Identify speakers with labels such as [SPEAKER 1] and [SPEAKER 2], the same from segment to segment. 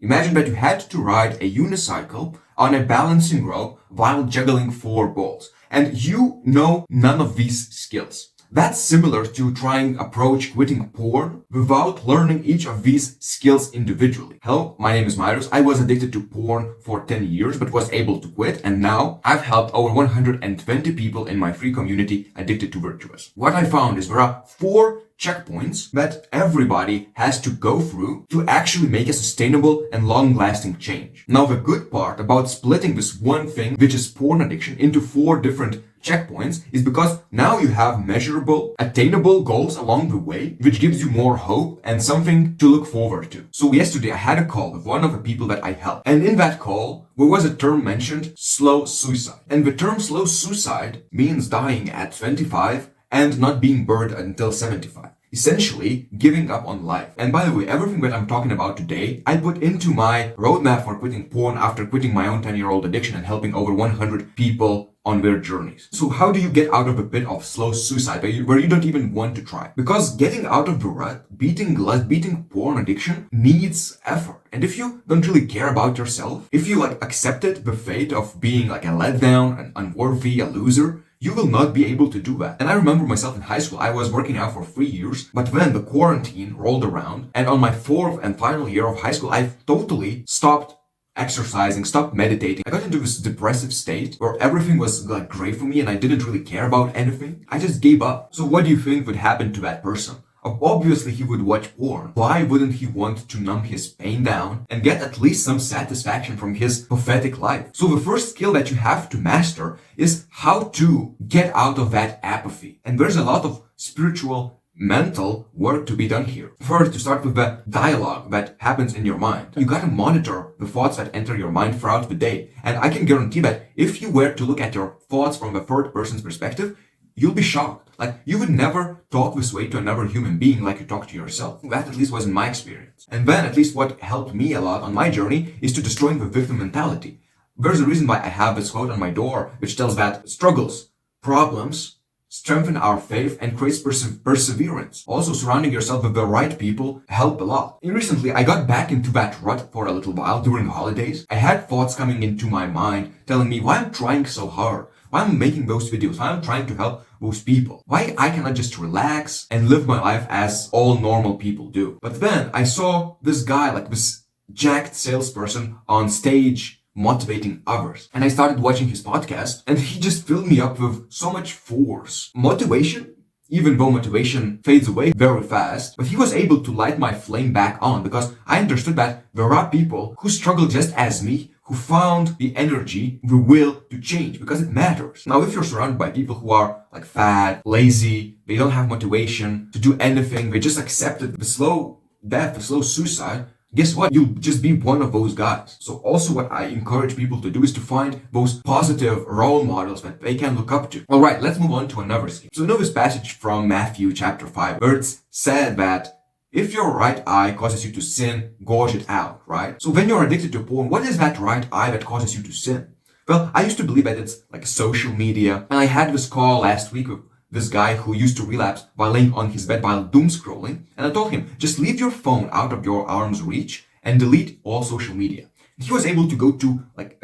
[SPEAKER 1] Imagine that you had to ride a unicycle on a balancing rope while juggling 4 balls, and you know none of these skills. That's similar to trying approach quitting porn without learning each of these skills individually. Hello, my name is Marius. I was addicted to porn for 10 years but was able to quit, and now I've helped over 120 people in my free community addicted to Virtuous. What I found is there are 4 checkpoints that everybody has to go through to actually make a sustainable and long-lasting change. Now, the good part about splitting this one thing, which is porn addiction, into 4 different checkpoints is because now you have measurable, attainable goals along the way, which gives you more hope and something to look forward to. So yesterday I had a call with one of the people that I helped. And in that call, there was a term mentioned, slow suicide. And the term slow suicide means dying at 25 and not being burned until 75. Essentially, giving up on life. And by the way, everything that I'm talking about today, I put into my roadmap for quitting porn after quitting my own 10-year-old addiction and helping over 100 people on their journeys. So how do you get out of a pit of slow suicide where you don't even want to try? Because getting out of the rut, beating porn addiction needs effort. And if you don't really care about yourself, if you accepted the fate of being a letdown, an unworthy, a loser, you will not be able to do that. And I remember myself in high school, I was working out for 3 years, but then the quarantine rolled around, and on my 4th and final year of high school, I totally stopped exercising, stopped meditating. I got into this depressive state where everything was great for me and I didn't really care about anything. I just gave up. So what do you think would happen to that person? Obviously, he would watch porn. Why wouldn't he want to numb his pain down and get at least some satisfaction from his pathetic life? So the first skill that you have to master is how to get out of that apathy. And there's a lot of spiritual, mental work to be done here. First, to start with the dialogue that happens in your mind. You gotta monitor the thoughts that enter your mind throughout the day. And I can guarantee that if you were to look at your thoughts from a third person's perspective, you'll be shocked. You would never talk this way to another human being like you talk to yourself. That at least wasn't my experience. And then at least what helped me a lot on my journey is to destroying the victim mentality. There's a reason why I have this quote on my door, which tells that struggles, problems, strengthen our faith and creates perseverance. Also, surrounding yourself with the right people help a lot. And recently, I got back into that rut for a little while during holidays. I had thoughts coming into my mind telling me why I'm trying so hard, why I'm making those videos, why I'm trying to help those people, why I cannot just relax and live my life as all normal people do. But then I saw this guy, this jacked salesperson on stage motivating others. And I started watching his podcast and he just filled me up with so much force. Motivation, even though motivation fades away very fast, but he was able to light my flame back on because I understood that there are people who struggle just as me, who found the energy, the will to change because it matters. Now, if you're surrounded by people who are fat, lazy, they don't have motivation to do anything, they just accepted the slow death, the slow suicide, guess what? You'll just be one of those guys. So also what I encourage people to do is to find those positive role models that they can look up to. All right, let's move on to another skill. So you know this passage from Matthew chapter 5 where it's said that if your right eye causes you to sin, gouge it out, right? So when you're addicted to porn, what is that right eye that causes you to sin? Well, I used to believe that it's social media. And I had this call last week with this guy who used to relapse while laying on his bed while doom scrolling. And I told him, just leave your phone out of your arm's reach and delete all social media. He was able to go to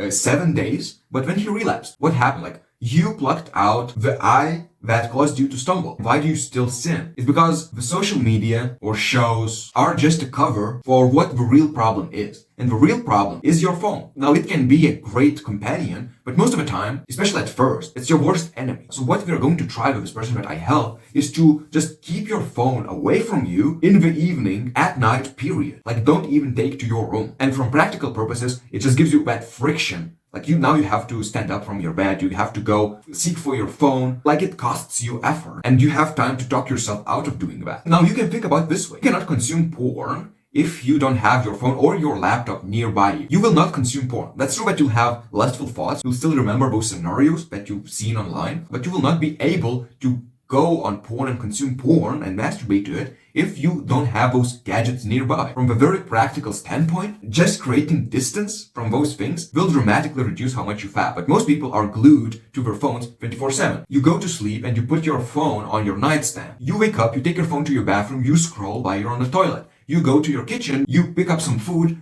[SPEAKER 1] 7 days, but when he relapsed, what happened? You plucked out the eye that caused you to stumble. Why do you still sin? It's because the social media or shows are just a cover for what the real problem is. And the real problem is your phone. Now, it can be a great companion, but most of the time, especially at first, it's your worst enemy. So what we're going to try with this person that I help is to just keep your phone away from you in the evening, at night, period. Don't even take to your room. And from practical purposes, it just gives you that friction. Now you have to stand up from your bed, you have to go seek for your phone, it costs you effort, and you have time to talk yourself out of doing that. Now you can think about it this way. You cannot consume porn if you don't have your phone or your laptop nearby you. You will not consume porn. That's true that you'll have lustful thoughts, you'll still remember those scenarios that you've seen online, but you will not be able to go on porn and consume porn and masturbate to it if you don't have those gadgets nearby. From a very practical standpoint, just creating distance from those things will dramatically reduce how much you fat. But most people are glued to their phones 24/7. You go to sleep and you put your phone on your nightstand. You wake up, you take your phone to your bathroom, you scroll while you're on the toilet. You go to your kitchen, you pick up some food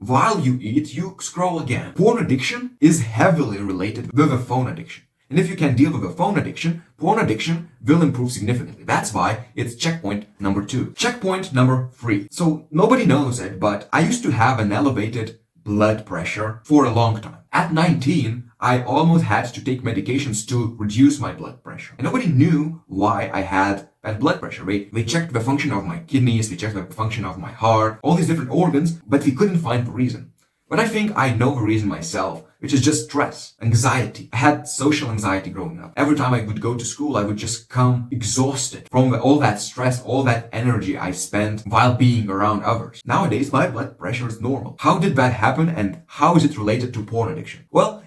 [SPEAKER 1] while you eat, you scroll again. Porn addiction is heavily related with a phone addiction. And if you can deal with a phone addiction, porn addiction will improve significantly. That's why it's checkpoint number 2. Checkpoint number 3. So nobody knows it, but I used to have an elevated blood pressure for a long time. At 19, I almost had to take medications to reduce my blood pressure. And nobody knew why I had bad blood pressure. They checked the function of my kidneys, they checked the function of my heart, all these different organs, but we couldn't find the reason. But I think I know the reason myself, which is just stress, anxiety. I had social anxiety growing up. Every time I would go to school, I would just come exhausted from all that stress, all that energy I spent while being around others. Nowadays, my blood pressure is normal. How did that happen, and how is it related to porn addiction? Well,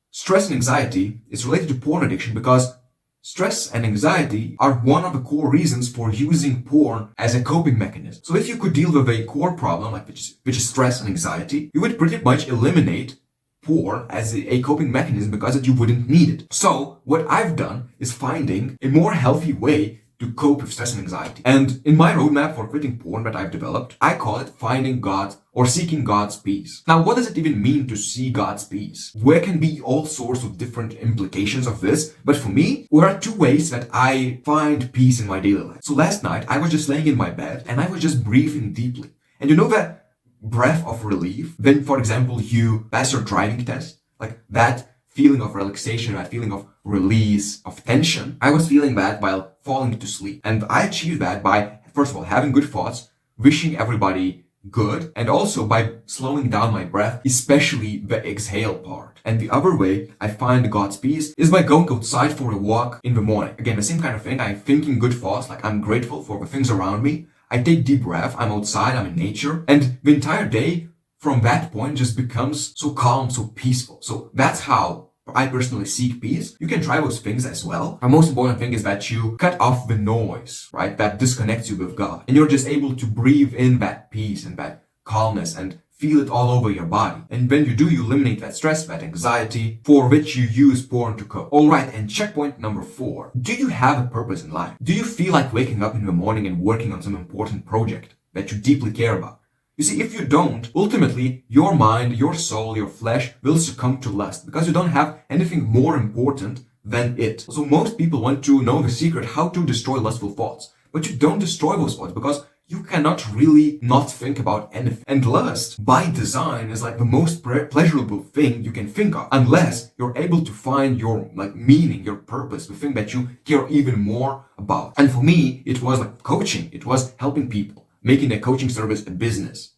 [SPEAKER 1] stress and anxiety is related to porn addiction because stress and anxiety are one of the core reasons for using porn as a coping mechanism. So if you could deal with a core problem, which is stress and anxiety, you would pretty much eliminate porn as a coping mechanism because you wouldn't need it. So what I've done is finding a more healthy way to cope with stress and anxiety. And in my roadmap for quitting porn that I've developed, I call it finding God or seeking God's peace. Now, what does it even mean to see God's peace? There can be all sorts of different implications of this, but for me, there are 2 ways that I find peace in my daily life. So last night, I was just laying in my bed and I was just breathing deeply. And you know that breath of relief? When, for example, you pass your driving test, like that feeling of relaxation, that feeling of release, of tension. I was feeling that while falling into sleep. And I achieved that by, first of all, having good thoughts, wishing everybody good, and also by slowing down my breath, especially the exhale part. And the other way I find God's peace is by going outside for a walk in the morning. Again, the same kind of thing. I'm thinking good thoughts, like I'm grateful for the things around me. I take deep breath, I'm outside, I'm in nature, and the entire day from that point just becomes so calm, so peaceful. So that's how I personally seek peace. You can try those things as well. The most important thing is that you cut off the noise, right? That disconnects you with God. And you're just able to breathe in that peace and that calmness and feel it all over your body. And when you do, you eliminate that stress, that anxiety, for which you use porn to cope. Alright, and checkpoint number 4. Do you have a purpose in life? Do you feel like waking up in the morning and working on some important project that you deeply care about? You see, if you don't, ultimately, your mind, your soul, your flesh will succumb to lust because you don't have anything more important than it. So most people want to know the secret how to destroy lustful thoughts. But you don't destroy those thoughts because you cannot really not think about anything. And lust, by design, is like the most pleasurable thing you can think of, unless you're able to find your meaning, your purpose, the thing that you care even more about. And for me, it was like coaching. It was helping people, making a coaching service a business,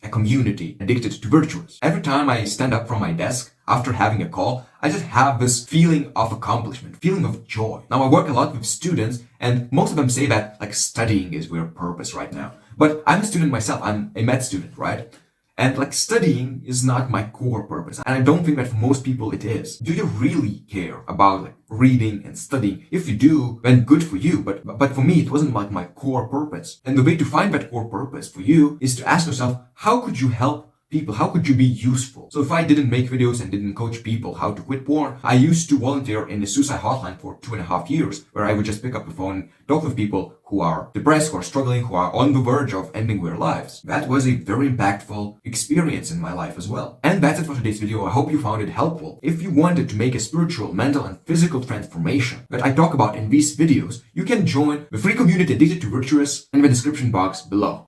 [SPEAKER 1] a community addicted to virtuous. Every time I stand up from my desk after having a call, I just have this feeling of accomplishment, feeling of joy. Now, I work a lot with students, and most of them say that studying is their purpose right now. But I'm a student myself. I'm a med student, right? And studying is not my core purpose. And I don't think that for most people it is. Do you really care about reading and studying? If you do, then good for you. But for me, it wasn't my core purpose. And the way to find that core purpose for you is to ask yourself, how could you help people? How could you be useful? So if I didn't make videos and didn't coach people how to quit porn, I used to volunteer in a suicide hotline for 2.5 years, where I would just pick up the phone and talk with people who are depressed, who are struggling, who are on the verge of ending their lives. That was a very impactful experience in my life as well. And that's it for today's video. I hope you found it helpful. If you wanted to make a spiritual, mental, and physical transformation that I talk about in these videos, you can join the free community Addicted to Virtuous in the description box below.